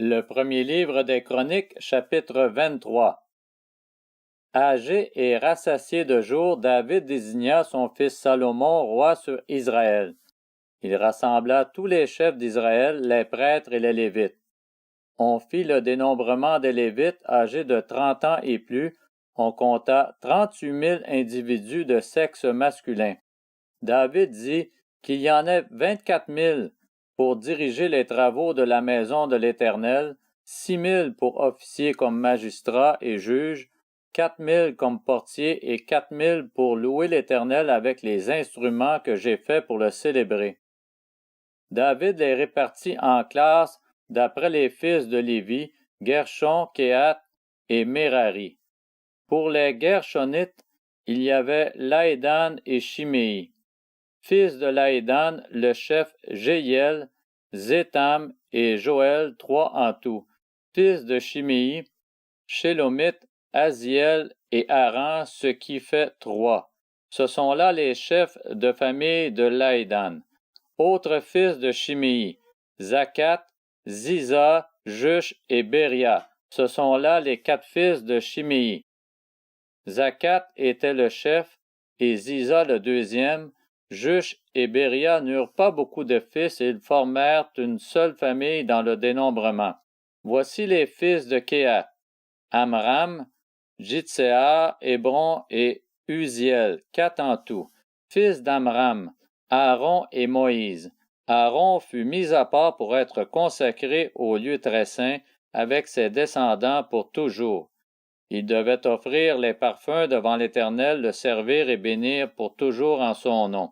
Le premier livre des Chroniques, chapitre 23. Âgé et rassasié de jours, David désigna son fils Salomon roi sur Israël. Il rassembla tous les chefs d'Israël, les prêtres et les Lévites. On fit le dénombrement des Lévites âgés de 30 ans et plus. On compta 38 000 individus de sexe masculin. David dit qu'il y en ait 24 000 pour diriger les travaux de la maison de l'Éternel, 6 000 pour officier comme magistrats et juges, 4 000 comme portiers et 4 000 pour louer l'Éternel avec les instruments que j'ai faits pour le célébrer. David les répartit en classes d'après les fils de Lévi, Gershon, Kehath et Merari. Pour les Gershonites, il y avait Laédan et Shimei. Fils de Laédan, le chef Jéhiel, Zétham et Joël, 3 en tout. Fils de Shimei, Shélomith, Aziel et Haran, ce qui fait 3. Ce sont là les chefs de famille de Laédan. Autres fils de Shimei, Zakat, Ziza, Jush et Béria. Ce sont là les 4 fils de Shimei. Zakat était le chef et Ziza le deuxième. Jush et Béria n'eurent pas beaucoup de fils et ils formèrent une seule famille dans le dénombrement. Voici les fils de Kehath: Amram, Jitséar, Hébron et Uziel, 4 en tout. Fils d'Amram, Aaron et Moïse. Aaron fut mis à part pour être consacré au lieu très saint avec ses descendants pour toujours. Il devait offrir les parfums devant l'Éternel, le servir et bénir pour toujours en son nom.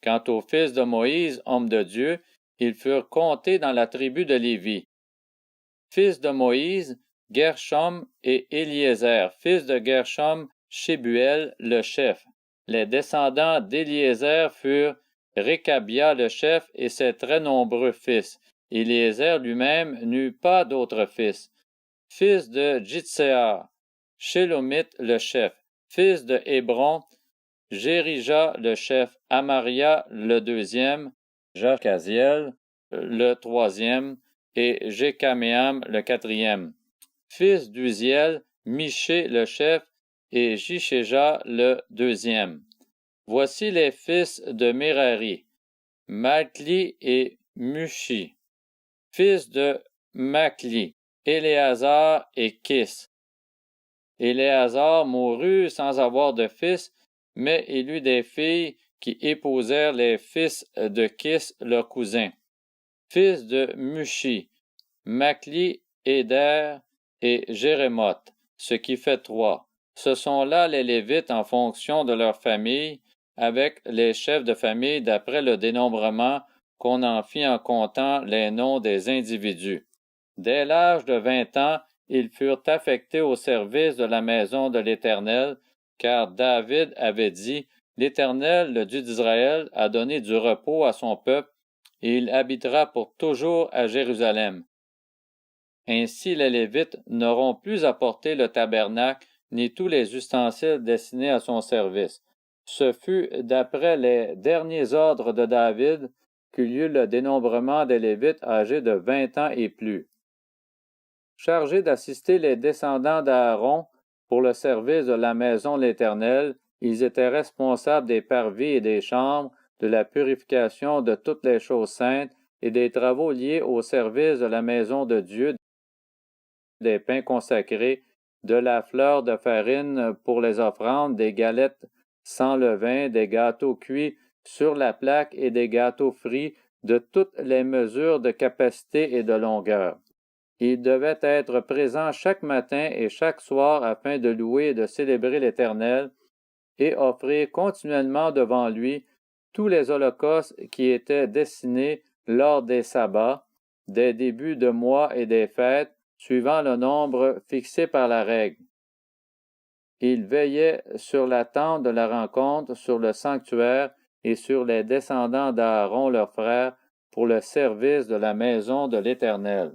Quant aux fils de Moïse, homme de Dieu, ils furent comptés dans la tribu de Lévi. Fils de Moïse, Gershom et Éliézer. Fils de Gershom, Shebuel, le chef. Les descendants d'Éliézer furent Récabia le chef et ses très nombreux fils. Éliézer lui-même n'eut pas d'autres fils. Fils de Jitséar, Shélomith le chef. Fils de Hébron, Jérija le chef, Amaria le deuxième, Jacaziel le troisième et Jécaméam le quatrième. Fils d'Uziel, Miché le chef et Jishéja le deuxième. Voici les fils de Merari, Malkli et Mushi. Fils de Makli, Éléazar et Kis. Éléazar mourut sans avoir de fils, mais il eut des filles qui épousèrent les fils de Kis, leur cousin. Fils de Mushi, Makli, Éder et Jérémoth, ce qui fait 3. Ce sont là les Lévites en fonction de leur famille, avec les chefs de famille d'après le dénombrement qu'on en fit en comptant les noms des individus. Dès l'âge de 20 ans, ils furent affectés au service de la maison de l'Éternel, car David avait dit: « L'Éternel, le Dieu d'Israël, a donné du repos à son peuple, et il habitera pour toujours à Jérusalem. » Ainsi les Lévites n'auront plus à porter le tabernacle ni tous les ustensiles destinés à son service. Ce fut d'après les derniers ordres de David qu'eut lieu le dénombrement des Lévites âgés de 20 ans et plus. Chargés d'assister les descendants d'Aaron pour le service de la maison de l'Éternel, ils étaient responsables des parvis et des chambres, de la purification de toutes les choses saintes et des travaux liés au service de la maison de Dieu, des pains consacrés, de la fleur de farine pour les offrandes, des galettes sans levain, des gâteaux cuits sur la plaque et des gâteaux frits de toutes les mesures de capacité et de longueur. Ils devaient être présents chaque matin et chaque soir afin de louer et de célébrer l'Éternel et offrir continuellement devant lui tous les holocaustes qui étaient destinés lors des sabbats, des débuts de mois et des fêtes, suivant le nombre fixé par la règle. Ils veillaient sur la tente de la rencontre, sur le sanctuaire et sur les descendants d'Aaron leur frère pour le service de la maison de l'Éternel.